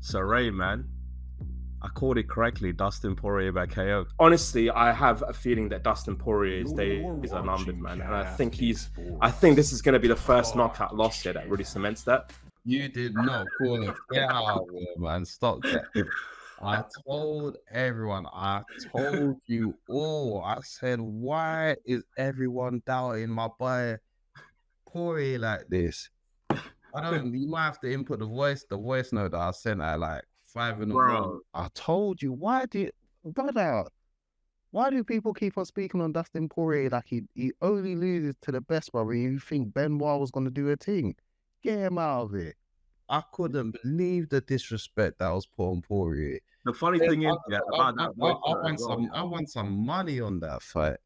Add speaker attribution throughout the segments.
Speaker 1: So Ray, man, I called it correctly. Dustin Poirier by KO.
Speaker 2: Honestly, I have a feeling that Dustin Poirier's days are numbered, man. And I think this is going to be the first knockout loss here that really cements that.
Speaker 3: You did not call it. Get out of here, man. Stop that. I told everyone, I told you all. I said, why is everyone doubting my boy Poirier like this? You might have to input the voice note that I sent at like 5 in the morning. I told you, brother, why do people keep on speaking on Dustin Poirier like he only loses to the best, brother? You think Benoit was going to do a thing? Get him out of it. I couldn't believe the disrespect that was put on Poirier.
Speaker 1: The funny thing is, about that voice
Speaker 3: I want some money on that fight.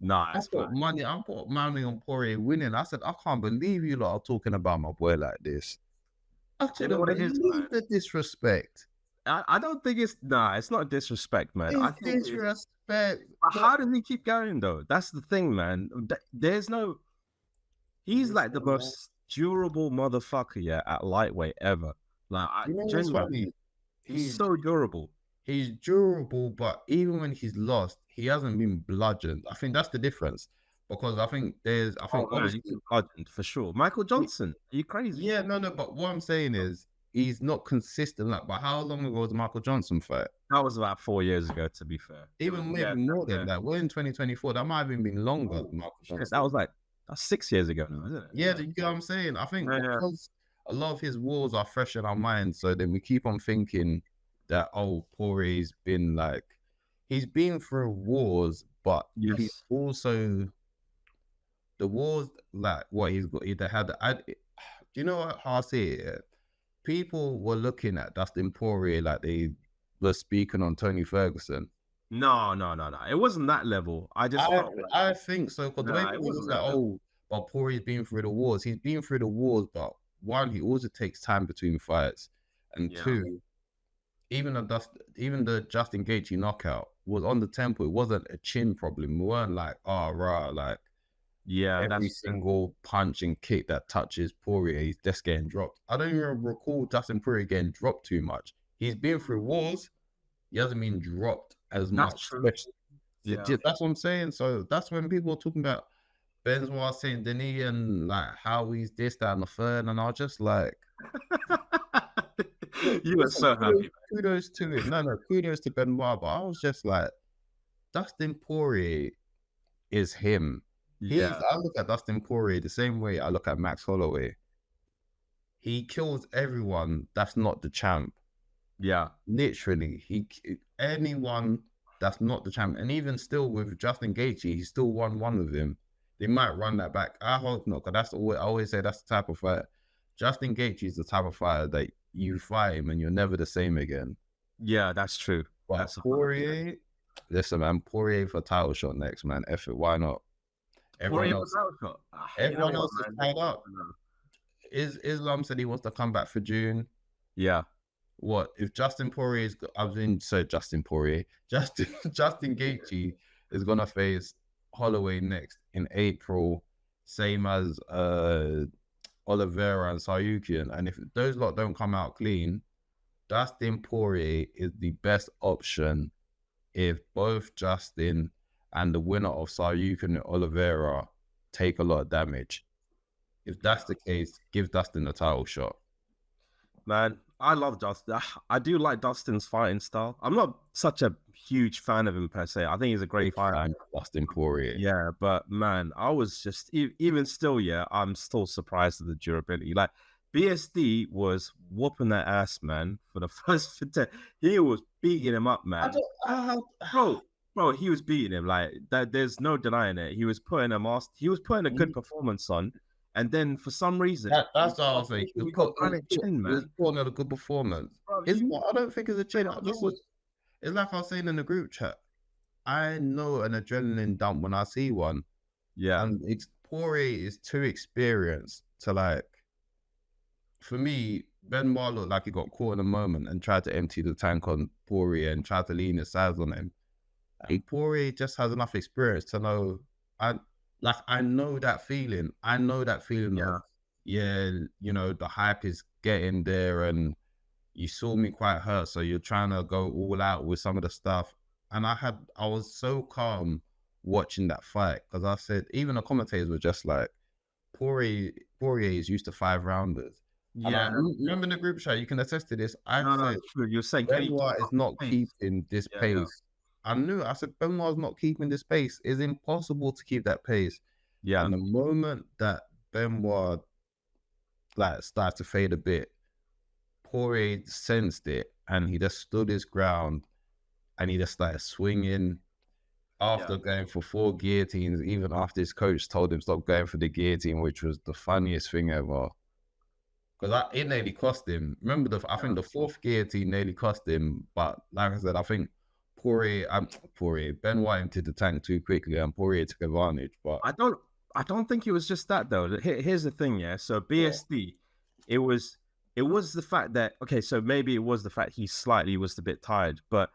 Speaker 1: Nah,
Speaker 3: I put money on Poirier winning. I said, I can't believe you lot are talking about my boy like this. I couldn't believe the disrespect.
Speaker 1: I don't think it's not disrespect, man.
Speaker 3: I think disrespect.
Speaker 1: How does he keep going though? That's the thing, man. He's like the most durable motherfucker, at lightweight ever. Like, genuinely, he's so durable.
Speaker 3: He's durable, but even when he's lost, he hasn't been bludgeoned. I think that's the difference. Because I think
Speaker 1: obviously bludgeoned for sure. Michael Johnson, are you crazy?
Speaker 3: Yeah, no, but what I'm saying is he's not consistent. Like, but how long ago was the Michael Johnson fight?
Speaker 1: That was about 4 years ago, to be fair.
Speaker 3: Even maybe more than that. We're in 2024. That might have even been longer than Michael Johnson.
Speaker 1: That was that's 6 years ago now, isn't it?
Speaker 3: Yeah, you know what I'm saying? I think because a lot of his wars are fresh in our minds, so then we keep on thinking that, Poirier's been he's been through wars, but he's also the wars what he's got. Do you know how I see it? People were looking at Dustin Poirier like they were speaking on Tony Ferguson.
Speaker 1: No. It wasn't that level. I
Speaker 3: think so, because the way people was but Poirier's been through the wars. He's been through the wars, but one, he also takes time between fights, and two, even the Justin Gaethje knockout was on the tempo. It wasn't a chin problem. We weren't every single punch and kick that touches Poirier, he's just getting dropped. I don't even recall Dustin Poirier getting dropped too much. He's been through wars. He hasn't been dropped as much. That's what I'm saying. So that's when people are talking about Benoit Saint Denis and how he's this, that, and the third, and I was just like,
Speaker 1: you were so happy.
Speaker 3: Kudos to him. No, kudos to Benoit, but I was just like, Dustin Poirier is him. I look at Dustin Poirier the same way I look at Max Holloway. He kills everyone that's not the champ.
Speaker 1: Yeah,
Speaker 3: literally, anyone that's not the champ, and even still with Justin Gaethje, he still won one with him. They might run that back. I hope not, because I always say that's the type of fight. Justin Gaethje is the type of fighter that you fight him and you're never the same again.
Speaker 1: Yeah, that's true.
Speaker 3: But Poirier, listen, man, Poirier for title shot next, man. F it, why not? Everyone else is tied up. Islam said he wants to come back for June.
Speaker 1: Yeah.
Speaker 3: What if Justin Gaethje is gonna face Holloway next in April, same as Oliveira and Saryukian, and if those lot don't come out clean, Dustin Poirier is the best option if both Justin and the winner of Saryukian and Oliveira take a lot of damage. If that's the case, give Dustin a title shot.
Speaker 1: Man, I love Dustin. I do like Dustin's fighting style. I'm not such a huge fan of him per se. I think he's a great fighter.
Speaker 3: Dustin Poirier.
Speaker 1: Yeah, but man, I was just, even still, I'm still surprised at the durability. Like, BSD was whooping that ass, man, for the first 10. He was beating him up, man. Bro, he was beating him. Like, there's no denying it. He was putting a good performance on. And then for some reason,
Speaker 3: that's what I was saying. He was putting a good performance. Bro, I don't think it's a chin. It's like I was saying in the group chat. I know an adrenaline dump when I see one.
Speaker 1: Yeah.
Speaker 3: And Poirier is too experienced to for me, Benoit looked like he got caught in a moment and tried to empty the tank on Poirier and tried to lean his sides on him. Poirier just has enough experience to know. I know that feeling. Of, the hype is getting there and you saw me quite hurt, so you're trying to go all out with some of the stuff. And I was so calm watching that fight because I said, even the commentators were just like, Poirier is used to 5 rounders. And I
Speaker 1: Yeah,
Speaker 3: remember in the group chat, you can attest to this. I
Speaker 1: no,
Speaker 3: said,
Speaker 1: it's true. You're saying can he keep
Speaker 3: Benoit is
Speaker 1: up
Speaker 3: not
Speaker 1: the pace?
Speaker 3: keeping this
Speaker 1: Yeah, yeah,
Speaker 3: pace. I said, Benoit's not keeping this pace. It's impossible to keep that pace.
Speaker 1: yeah,
Speaker 3: And the moment that Benoit like started to fade a bit, Poirier sensed it and he just stood his ground and he just started swinging after going for 4 guillotines, even after his coach told him stop going for the guillotine, which was the funniest thing ever. Because it nearly cost him. Remember, I think the 4th guillotine nearly cost him. But like I said, I think Benoit emptied the tank too quickly and Poirier took advantage. But
Speaker 1: I don't think it was just that though. Here's the thing, yeah. So BSD, it was the fact that okay, so maybe it was the fact he slightly was a bit tired, but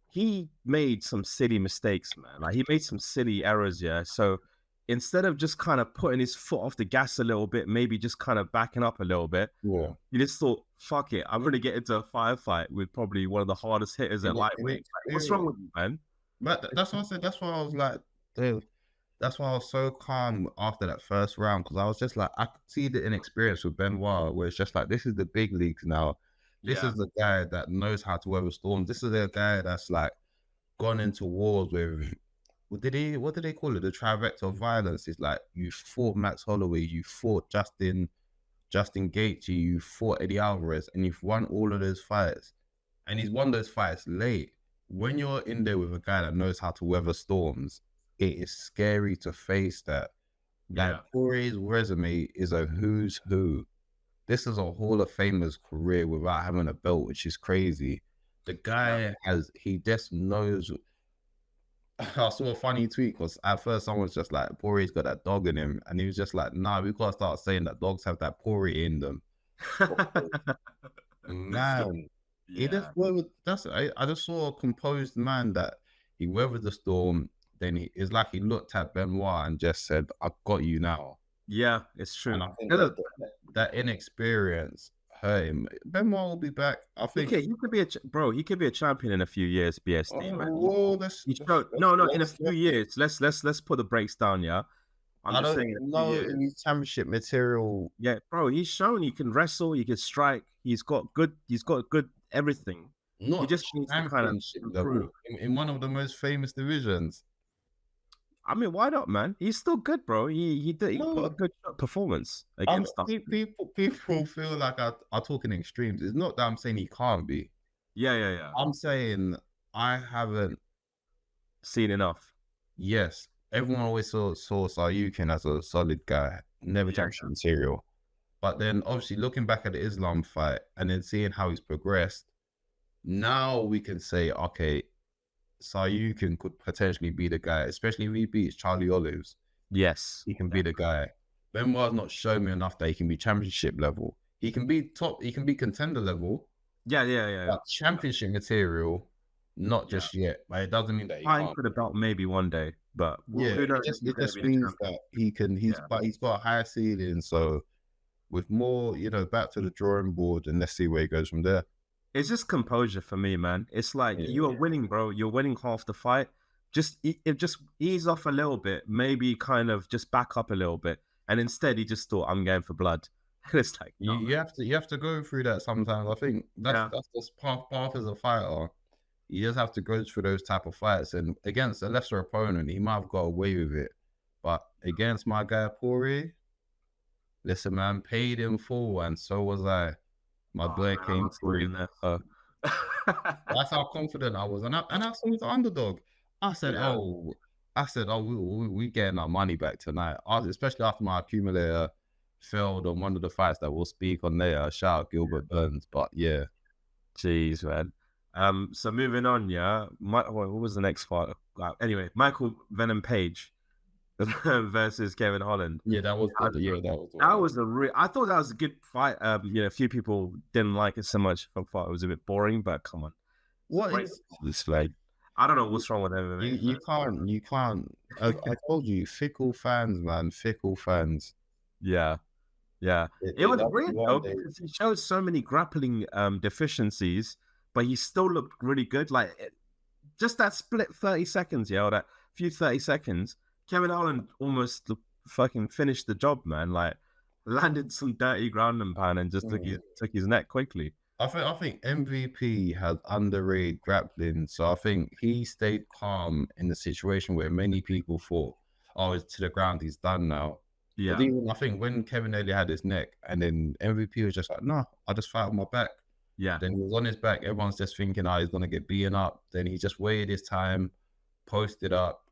Speaker 1: he made some silly mistakes, man. Like he made some silly errors, yeah. So instead of just kind of putting his foot off the gas a little bit, maybe just kind of backing up a little bit, he just thought, fuck it, I'm gonna get into a firefight with probably one of the hardest hitters at lightweight. Like, what's wrong with you, man?
Speaker 3: But that's what I said. That's why I was like, dude, that's why I was so calm after that first round because I was just like, I could see the inexperience with Benoit, where it's just like, this is the big leagues now. This is the guy that knows how to weather storms. This is the guy that's like gone into wars with. What did they call it? The trifecta of violence. It's like you fought Max Holloway, you fought Justin Gaethje, you fought Eddie Alvarez, and you've won all of those fights. And he's won those fights late. When you're in there with a guy that knows how to weather storms, it is scary to face that. Like Poirier's resume is a who's who. This is a Hall of Famer's career without having a belt, which is crazy. The guy he just knows. I saw a funny tweet because at first someone was just like, Poirier's got that dog in him. And he was just like, nah, we got to start saying that dogs have that Poirier in them. Man, he just I just saw a composed man that he weathered the storm. Then it's like he looked at Benoit and just said, I got you now.
Speaker 1: Yeah, it's true.
Speaker 3: And I think that inexperience hurt him. Benoit will be back. I think
Speaker 1: he could be he could be a champion in a few years, BSD, man.
Speaker 3: Well,
Speaker 1: in a few years. Let's put the brakes down, yeah.
Speaker 3: I don't know any championship material.
Speaker 1: Yeah, bro, he's shown he can wrestle, he can strike, he's got good everything. He just needs to kind of improve
Speaker 3: in one of the most famous divisions.
Speaker 1: I mean, why not, man? He's still good, bro. He put a good performance against us.
Speaker 3: People feel like I talk in extremes. It's not that I'm saying he can't be.
Speaker 1: Yeah.
Speaker 3: I'm saying I haven't
Speaker 1: seen enough.
Speaker 3: Yes. Everyone always saw Saryukin as a solid guy, never championship material. But then obviously looking back at the Islam fight and then seeing how he's progressed, now we can say, okay, Saryukin could potentially be the guy, especially if he beats Charlie Olives.
Speaker 1: Yes.
Speaker 3: He can be the guy. Benoit's not shown me enough that he can be championship level. He can be contender level.
Speaker 1: Yeah.
Speaker 3: But championship material, not just yet. But it doesn't mean that he can't.
Speaker 1: For the belt maybe one day. But
Speaker 3: it just means that he can. But he's got a higher ceiling. So with more, back to the drawing board, and let's see where he goes from there.
Speaker 1: It's just composure for me, man. It's like you are winning, bro. You're winning half the fight. Just ease off a little bit. Maybe kind of just back up a little bit. And instead, he just thought, I'm going for blood. It's like
Speaker 3: you have to go through that sometimes. I think that's just path as a fighter. You just have to go through those type of fights. And against a lesser opponent, he might have got away with it. But against my guy Poirier, listen, man, paid him full, and so was I. My boy came through. That's how confident I was, and I saw he's an underdog. I said, we getting our money back tonight. Especially after my accumulator failed on one of the fights that we'll speak on later. Shout out Gilbert Burns, but yeah,
Speaker 1: jeez, man. So moving on, what was the next fight? Anyway, Michael Venom Page versus Kevin Holland.
Speaker 3: Yeah, that was
Speaker 1: I thought that was a good fight. A few people didn't like it so much. I thought it was a bit boring, but come on.
Speaker 3: What is
Speaker 1: this fight? I don't know what's wrong with MMA.
Speaker 3: You can't. I told you, fickle fans, man, fickle fans.
Speaker 1: Yeah. Yeah, it was weird though because he showed so many grappling deficiencies, but he still looked really good. Like just that split 30 seconds, yeah, or that few 30 seconds, Kevin Holland almost fucking finished the job, man. Like landed some dirty ground and pound and just took his neck quickly.
Speaker 3: I think MVP has underrated grappling, so I think he stayed calm in the situation where many people thought, "Oh, it's to the ground, he's done now."
Speaker 1: Yeah,
Speaker 3: But even I think when Kevin Elliott had his neck, and then MVP was just like, "No, I just fight on my back."
Speaker 1: yeah,
Speaker 3: Then he was on his back. Everyone's just thinking, "Oh, he's gonna get beaten up." Then he just waited his time, posted up,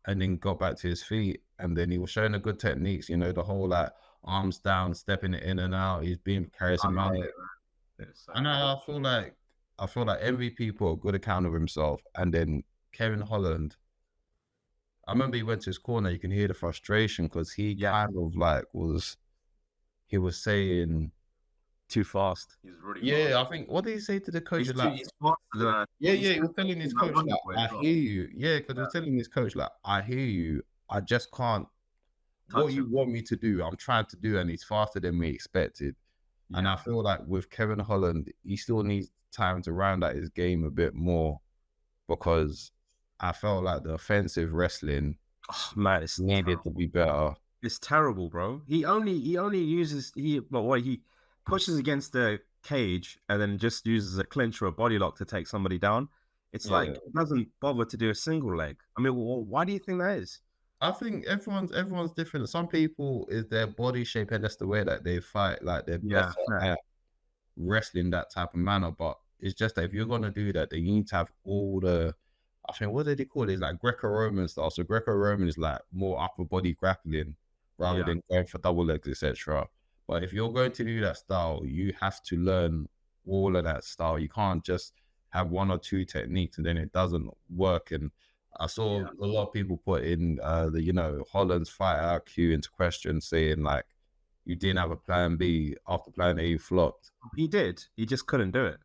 Speaker 3: and then got back to his feet. And then he was showing the good techniques. You know, the whole like arms down, stepping it in and out. He's being charismatic. And I feel like MVP put a good account of himself. And then Kevin Holland, I remember he went to his corner. You can hear the frustration because he kind of like he was saying
Speaker 1: too fast. He's really fast.
Speaker 3: I think what did he say to the coach?
Speaker 1: He's
Speaker 3: Like,
Speaker 1: he's faster
Speaker 3: he was telling his coach like, I hear you. Yeah, because he was telling his coach like, I hear you. I just can't. What you want me to do, I'm trying to do, and he's faster than we expected. And I feel like with Kevin Holland, he still needs time to round out his game a bit more because I felt like the offensive wrestling needed to be better.
Speaker 1: It's terrible, bro. He only uses he pushes against the cage and then just uses a clinch or a body lock to take somebody down. It's like it doesn't bother to do a single leg. I mean, why do you think that is?
Speaker 3: I think everyone's different. Some people is their body shape and that's the way that they fight. Like they're better at wrestling that type of manner. But it's just that if you're gonna do that, then you need to have all the. I think what did they call it? It's like Greco-Roman style. So Greco-Roman is like more upper body grappling rather than going for double legs, etc. But if you're going to do that style, you have to learn all of that style. You can't just have one or two techniques and then it doesn't work. And I saw a lot of people put in Holland's fight IQ into question, saying like you didn't have a plan B after plan A flopped.
Speaker 1: He did. He just couldn't do it.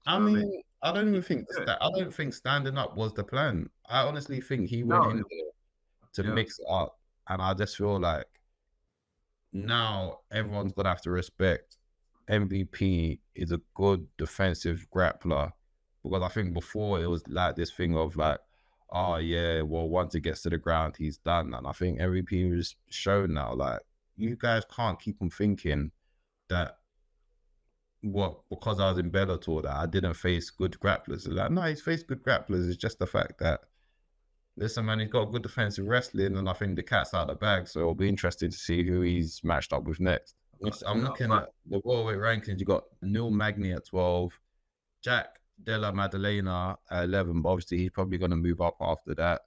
Speaker 3: I mean, I don't even think I don't think standing up was the plan. I honestly think he went in there to mix it up, and I just feel like now everyone's gonna have to respect MVP is a good defensive grappler, because I think before it was like this thing of like, oh yeah, well once it gets to the ground he's done, and I think MVP was shown now like you guys can't keep on thinking that because I was in Bellator that I didn't face good grapplers. Like no, he's faced good grapplers. It's just the fact that listen, man, he's got good defensive wrestling, and I think the cat's out of the bag. So it'll be interesting to see who he's matched up with next. I'm looking at the welterweight rankings. You got Neil Magny at 12, Jack Della Maddalena at 11, but obviously he's probably going to move up after that.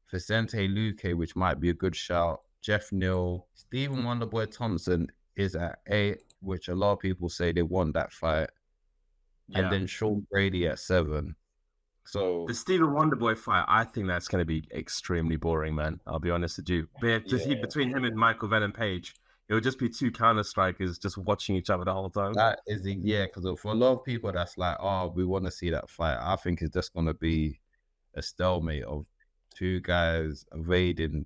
Speaker 3: Vicente Luque, which might be a good shout. Jeff Neal, Stephen Wonderboy Thompson is at 8, which a lot of people say they want that fight. And then Sean Brady at 7. So
Speaker 1: the Stephen Wonderboy fight, I think that's going to be extremely boring, man. I'll be honest with you. But between him and Michael Venom Page, it'll just be two counter strikers just watching each other the whole time.
Speaker 3: That is because for a lot of people, that's like, oh, we want to see that fight. I think it's just going to be a stalemate of two guys evading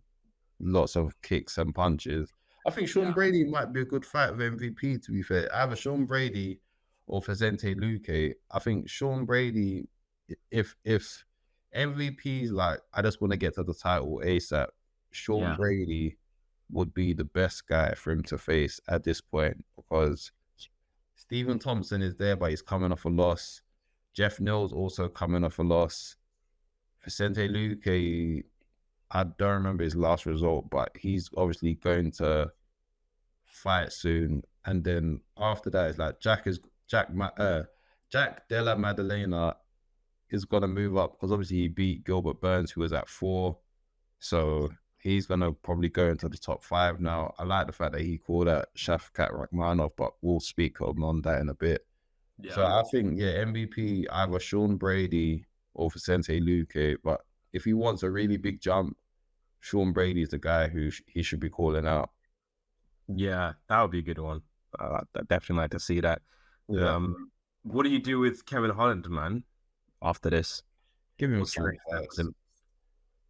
Speaker 3: lots of kicks and punches. I think Sean Brady might be a good fight with MVP, to be fair. Either Sean Brady or Vicente Luque. I think Sean Brady, if MVP's like, I just want to get to the title ASAP, Sean Brady would be the best guy for him to face at this point, because Stephen Thompson is there, but he's coming off a loss. Jeff Neal's also coming off a loss. Vicente Luque, I don't remember his last result, but he's obviously going to fight soon. And then after that, it's like Jack Della Maddalena is going to move up, because obviously he beat Gilbert Burns, who was at 4. So he's going to probably go into the top 5 now. I like the fact that he called out Shavkat Rakhmonov, but we'll speak on that in a bit. So I think, MVP, either Sean Brady or Vicente Luque. But if he wants a really big jump, Sean Brady is the guy who he should be calling out.
Speaker 1: Yeah, that would be a good one. I'd definitely like to see that. What do you do with Kevin Holland, man, after this?
Speaker 3: Give him fun fights.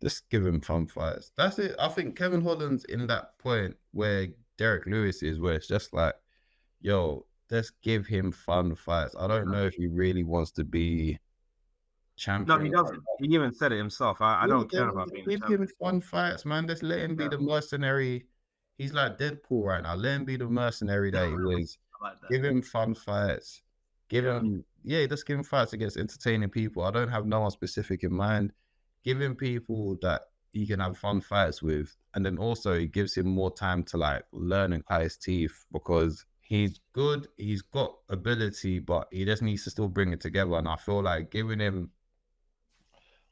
Speaker 3: Just give him fun fights. That's it. I think Kevin Holland's in that point where Derek Lewis is, where it's just like, yo, let's give him fun fights. I don't know if he really wants to be
Speaker 1: No,
Speaker 3: champion.
Speaker 1: he doesn't. He even said it himself. I don't care about being the
Speaker 3: Give
Speaker 1: champion.
Speaker 3: him fun fights, man. Just let him be the mercenary. He's like Deadpool right now. Let him be the mercenary that he is.
Speaker 1: I like that.
Speaker 3: Give him fun fights. Give him, just give him fights against entertaining people. I don't have no one specific in mind. Give him people that he can have fun fights with. And then also it gives him more time to like learn and cut his teeth, because he's good. He's got ability, but he just needs to still bring it together. And I feel like giving him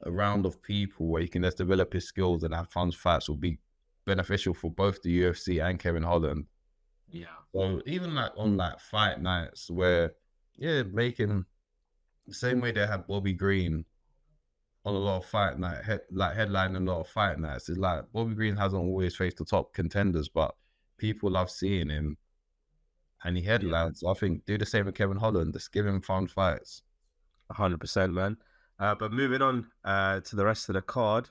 Speaker 3: a round of people where he can just develop his skills and have fun fights will be beneficial for both the UFC and Kevin Holland.
Speaker 1: Yeah.
Speaker 3: So even like on like fight nights where, making the same way they had Bobby Green on a lot of fight night, headlining a lot of fight nights. It's like Bobby Green hasn't always faced the top contenders, but people love seeing him and he headlines. So I think do the same with Kevin Holland. Just give him fun fights.
Speaker 1: 100%, man. But moving on to the rest of the card,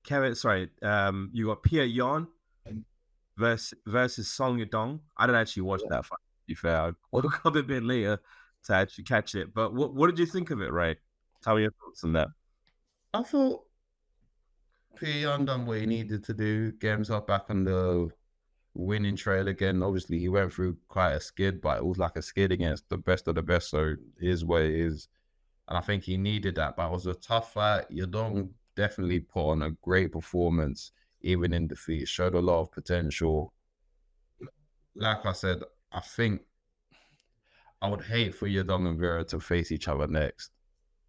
Speaker 1: you got Pierre Yan versus Song Yadong. I didn't actually watch that fight, to be fair. I woke up a bit later to actually catch it. But what did you think of it, Ray? Tell me your thoughts on that.
Speaker 3: I thought Pierre Yan done what he needed to do, get himself back on the winning trail again. Obviously, he went through quite a skid, but it was like a skid against the best of the best, so it is what it is. And I think he needed that, but it was a tough fight. Yadong definitely put on a great performance, even in defeat. Showed a lot of potential. Like I said, I think I would hate for Yadong and Vera to face each other next.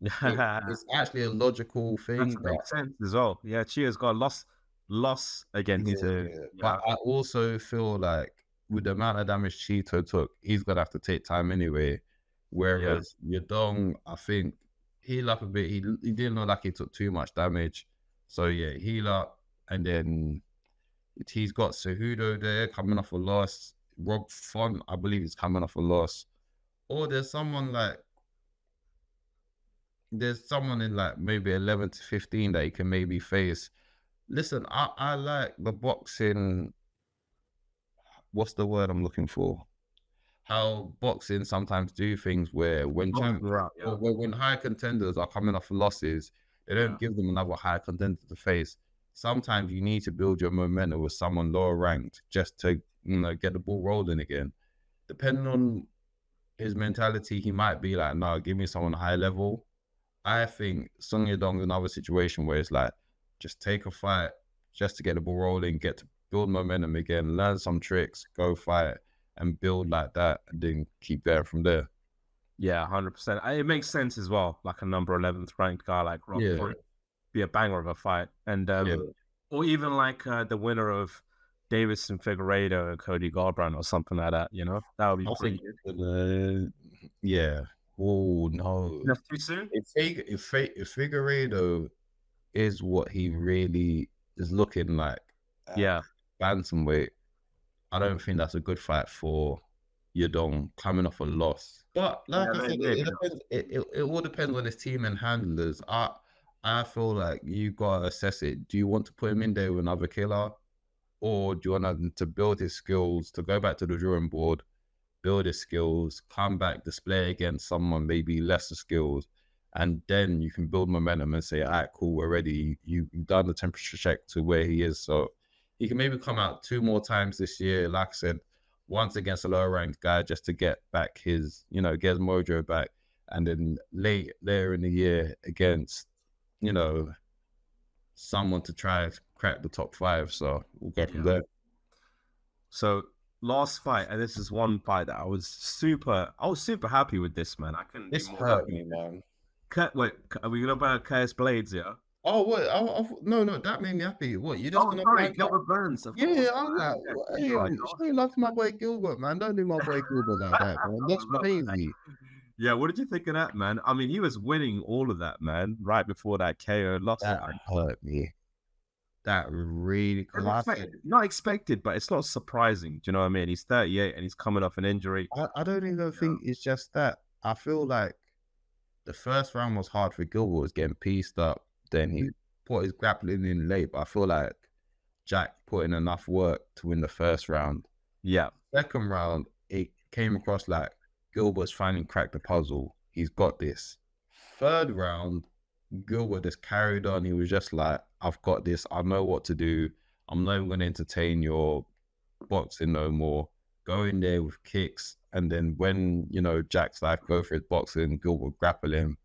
Speaker 3: It's actually a logical thing.
Speaker 1: That makes sense as well. Yeah, Chia's got a loss against
Speaker 3: But I also feel like with the amount of damage Cheeto took, he's gonna have to take time anyway. Whereas Yadong, I think, heal up a bit. He didn't look like he took too much damage. So yeah, heal up. And then he's got Cejudo there coming off a loss. Rob Font, I believe, is coming off a loss. Or there's someone in like maybe 11 to 15 that he can maybe face. Listen, I like the boxing. What's the word I'm looking for? How boxing sometimes do things where when high contenders are coming off losses, they don't give them another high contender to face. Sometimes you need to build your momentum with someone lower ranked just to get the ball rolling again. Depending on his mentality, he might be like, no, give me someone high level. I think Song Yadong's another situation where it's like, just take a fight just to get the ball rolling, get to build momentum again, learn some tricks, go fight, and build like that, and then keep going from there.
Speaker 1: Yeah, 100%. It makes sense as well. Like a number 11th ranked guy like Rob Font, be a banger of a fight, and or even like the winner of Davison Figueiredo and Cody Garbrandt or something like that. That would be pretty good.
Speaker 3: Yeah. Oh no,
Speaker 1: that's too soon.
Speaker 3: If Figueiredo is what he really is looking like, bantamweight, I don't think that's a good fight for Yadong coming off a loss. But like I said, it all depends on his team and handlers. I feel like you gotta assess it. Do you want to put him in there with another killer, or do you want him to build his skills, to go back to the drawing board, build his skills, come back, display against someone maybe lesser skills, and then you can build momentum and say, all right, cool, we're ready. You've done the temperature check to where he is. So he can maybe come out 2 more times this year, like I said, once against a lower ranked guy just to get back his, get his mojo back. And then later in the year against, someone to try to crack the top 5. So we'll go from there.
Speaker 1: So last fight, and this is one fight that I was super happy with this, man. I couldn't.
Speaker 3: This hurt me, man.
Speaker 1: Wait, are we gonna about Curtis Blaydes, yeah?
Speaker 3: Oh, what? No, that made me happy. What? You just gonna
Speaker 1: sorry, Gilbert Burns.
Speaker 3: Yeah, I'm like, hey, love my boy Gilbert, man. Don't do my boy Gilbert like that, man. That's crazy.
Speaker 1: Yeah, what did you think of that, man? I mean, he was winning all of that, man, right before that KO loss.
Speaker 3: That hurt me. That really
Speaker 1: not expected, but it's not surprising. Do you know what I mean? He's 38 and he's coming off an injury.
Speaker 3: I don't even think it's just that. I feel like the first round was hard for Gilbert, was getting pieced up. Then he put his grappling in late, but I feel like Jack put in enough work to win the first round.
Speaker 1: Yeah.
Speaker 3: Second round, it came across like Gilbert's finally cracked the puzzle. He's got this. Third round, Gilbert just carried on. He was just like, I've got this. I know what to do. I'm not even going to entertain your boxing no more. Go in there with kicks. And then when, Jack's like, go for his boxing, Gilbert grapple him.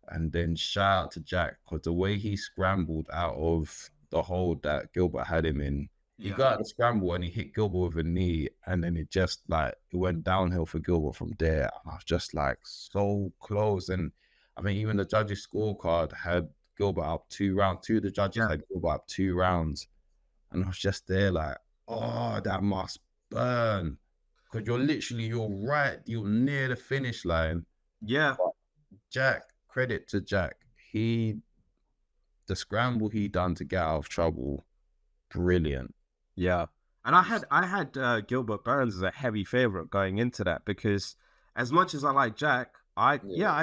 Speaker 3: And then shout out to Jack, because the way he scrambled out of the hold that Gilbert had him in, he got out the scramble and he hit Gilbert with a knee, and then it went downhill for Gilbert from there. And I was just like so close. And I mean, even the judges' scorecard had Gilbert up 2 rounds. Two of the judges had Gilbert up 2 rounds. And I was just there like, oh, that must burn. Because you're near the finish line.
Speaker 1: Yeah.
Speaker 3: But Jack, credit to Jack. The scramble he done to get out of trouble, brilliant.
Speaker 1: Yeah. And I had Gilbert Burns as a heavy favorite going into that, because as much as I like Jack, I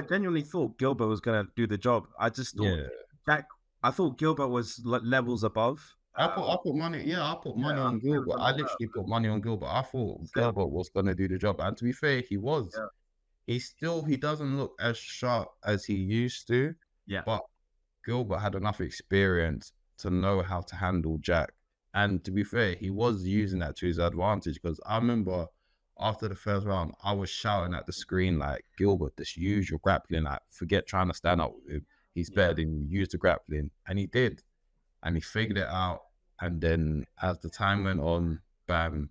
Speaker 1: genuinely thought Gilbert was gonna do the job. I just thought I thought Gilbert was levels above.
Speaker 3: I put money on Gilbert. I literally put money on Gilbert. I thought Gilbert was gonna do the job, and to be fair, he was. Yeah. He doesn't look as sharp as he used to.
Speaker 1: Yeah.
Speaker 3: But Gilbert had enough experience to know how to handle Jack. And to be fair, he was using that to his advantage, because I remember after the first round, I was shouting at the screen like, Gilbert, just use your grappling. Like, forget trying to stand up with him. He's better than you. Use the grappling. And he did. And he figured it out. And then as the time went on, bam.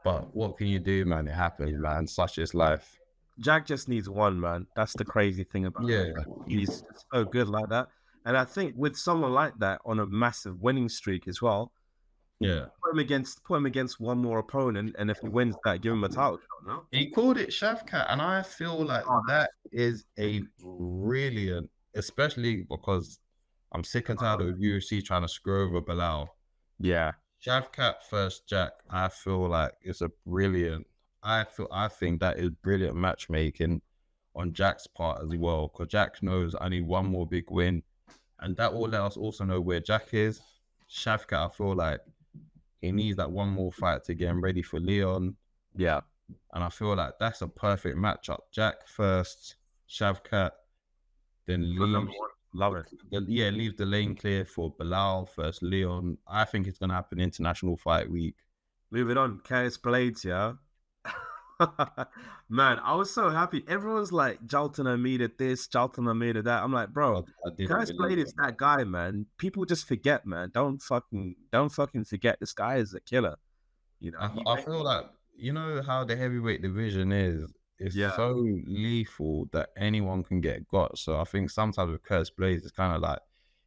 Speaker 3: But what can you do, man? It happens, man. Such is life.
Speaker 1: Jack just needs one, man. That's the crazy thing about him. He's so good like that. And I think with someone like that on a massive winning streak as well, put him against one more opponent, and if he wins that, give him a title shot. No?
Speaker 3: He called it Shavkat, and I feel like that is a brilliant, especially because I'm sick and tired of UFC trying to screw over Bilal.
Speaker 1: Yeah.
Speaker 3: Shavkat first Jack, I feel like it's a brilliant. I think that is brilliant matchmaking on Jack's part as well, because Jack knows I need one more big win, and that will let us also know where Jack is. Shavkat, I feel like he needs that one more fight to get him ready for Leon.
Speaker 1: Yeah.
Speaker 3: And I feel like that's a perfect matchup. Jack first, Shavkat, then leave.
Speaker 1: Love it.
Speaker 3: Leave the lane clear for Bilal versus Leon. I think it's going to happen International Fight Week.
Speaker 1: Moving on, Curtis Blaydes, yeah. Man, I was so happy. Everyone's like, Jalton Amida this, Jalton Amida that. I'm like, bro, Curtis Blaydes is that guy, man. People just forget, man. Don't fucking forget this guy is a killer.
Speaker 3: I feel like, how the heavyweight division is. It's so lethal that anyone can get got. So I think sometimes with Curtis Blaydes, it's kind of like,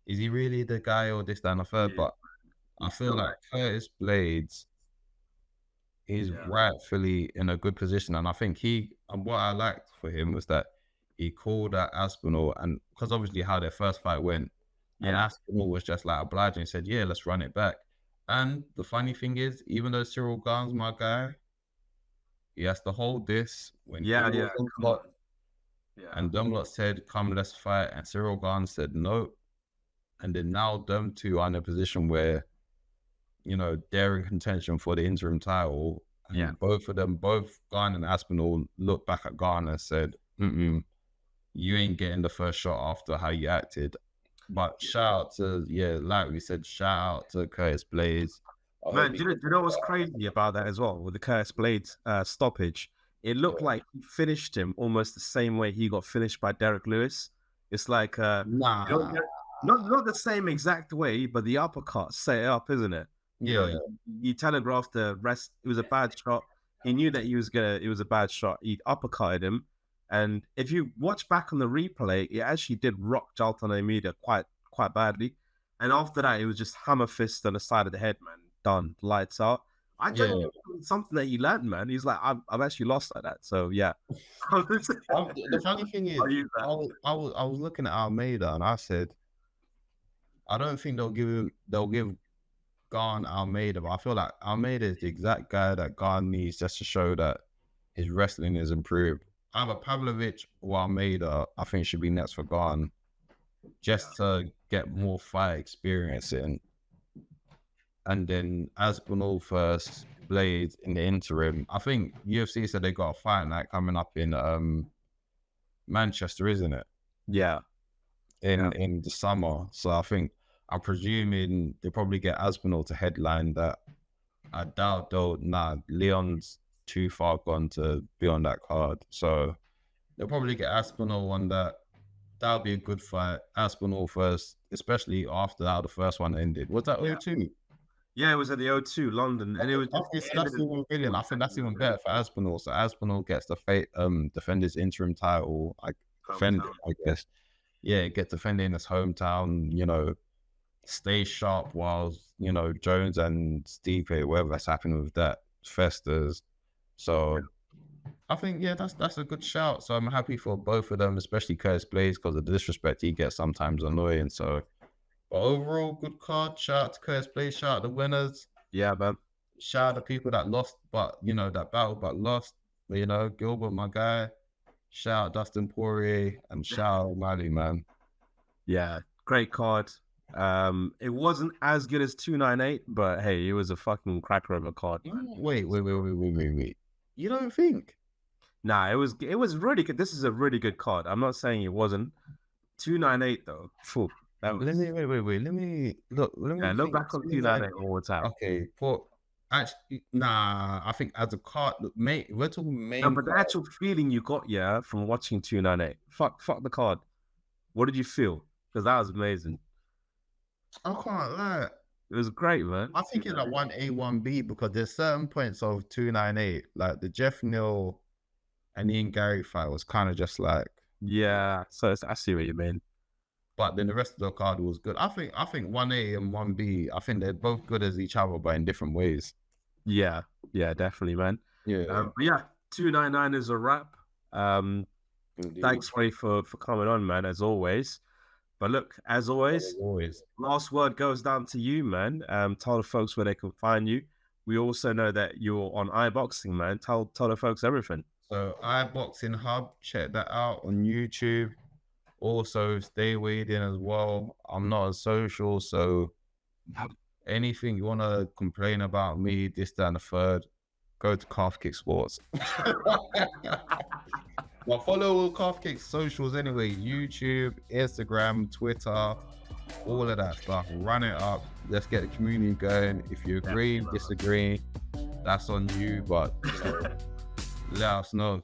Speaker 3: is he really the guy or this, that, and the third? But I feel like Curtis Blaydes is rightfully in a good position. And I think what I liked for him was that he called out Aspinall, and because obviously how their first fight went, and Aspinall was just like obliging and said, let's run it back. And the funny thing is, even though Cyril Gane's my guy, he has to hold this when and Dunlop said, come, let's fight. And Cyril Gane said, no. And then now them two are in a position where, they're in contention for the interim title. And both of them, both Gane and Aspinall, looked back at Gane and said, you ain't getting the first shot after how you acted. But shout out to, like we said, shout out to Curtis Blaydes.
Speaker 1: Man, do you know what's crazy about that as well with the Curtis Blaydes stoppage? It looked like he finished him almost the same way he got finished by Derek Lewis. It's like not the same exact way, but the uppercut set it up, isn't it? He telegraphed the rest. It was a bad shot. He knew that it was a bad shot. He uppercutted him, and if you watch back on the replay, it actually did rock Jalton Amida quite quite badly. And after that, it was just hammer fist on the side of the head, man. Done. Lights out. I genuinely something that he learned, man. He's like, I've actually lost like that. So yeah.
Speaker 3: The funny thing is, I was looking at Almeida and I said, I don't think they'll give Gane Almeida, but I feel like Almeida is the exact guy that Gane needs just to show that his wrestling is improved. Either Pavlovich or Almeida, I think should be next for Gane, just to get more fight experience in. and then Aspinall first, Blaydes in the interim. I think UFC said they got a fight night coming up in Manchester, isn't it?
Speaker 1: Yeah.
Speaker 3: In the summer. So I'm presuming they'll probably get Aspinall to headline that. I doubt though. Nah, Leon's too far gone to be on that card. So they'll probably get Aspinall on that. That'll be a good fight. Aspinall first, especially after how the first one ended. Was that 0-2?
Speaker 1: Yeah, it was at the O2 London, and it was
Speaker 3: Okay, so that's even brilliant. I think that's even better for Aspinall. So Aspinall gets the defend his interim title. Defend it, I guess. Yeah, get defending his hometown. You know, stay sharp while Jones and Stipe, whatever that's happening with that, festers. So I think that's a good shout. So I'm happy for both of them, especially Curtis Blaydes, because of the disrespect he gets sometimes annoying. So. But overall, good card. Shout out to Curtis Blaydes. Shout out the winners.
Speaker 1: Yeah, man.
Speaker 3: Shout out the people that lost, but that battle but lost. But, Gilbert, my guy. Shout out Dustin Poirier and shout out Mali, man.
Speaker 1: Yeah, great card. It wasn't as good as 298, but hey, it was a fucking cracker of a card, man.
Speaker 3: Wait. You don't think?
Speaker 1: Nah, it was really good. This is a really good card. I'm not saying it wasn't. 298 though. Phew.
Speaker 3: Wait. Let me look.
Speaker 1: Look back on 298 one more time.
Speaker 3: Okay, I think as a card, mate, we're talking main.
Speaker 1: No, but the actual feeling you got, from watching 298. Fuck the card. What did you feel? Because that was amazing.
Speaker 3: I can't lie.
Speaker 1: It was great, man.
Speaker 3: I think it's like 1A, 1B because there's certain points of 298, like the Jeff Neal and Ian Gary fight was kind of just like.
Speaker 1: Yeah, so I see what you mean.
Speaker 3: But then the rest of the card was good. I think 1A and 1B, I think they're both good as each other, but in different ways.
Speaker 1: Yeah, definitely, man.
Speaker 3: Yeah.
Speaker 1: But yeah, 299 is a wrap. Thanks, Ray, for coming on, man, as always. But look, as always, last word goes down to you, man. Tell the folks where they can find you. We also know that you're on iBoxing, man. Tell the folks everything.
Speaker 3: So iBoxing Hub, check that out on YouTube. Also, stay weighed in as well. I'm not as social, so anything you want to complain about me, this, that, and the third, go to Calf Kick Sports. Well, follow all Calf Kick socials anyway. YouTube, Instagram, Twitter, all of that stuff. Run it up. Let's get the community going. If you agree, disagree, that's on you, but let us know.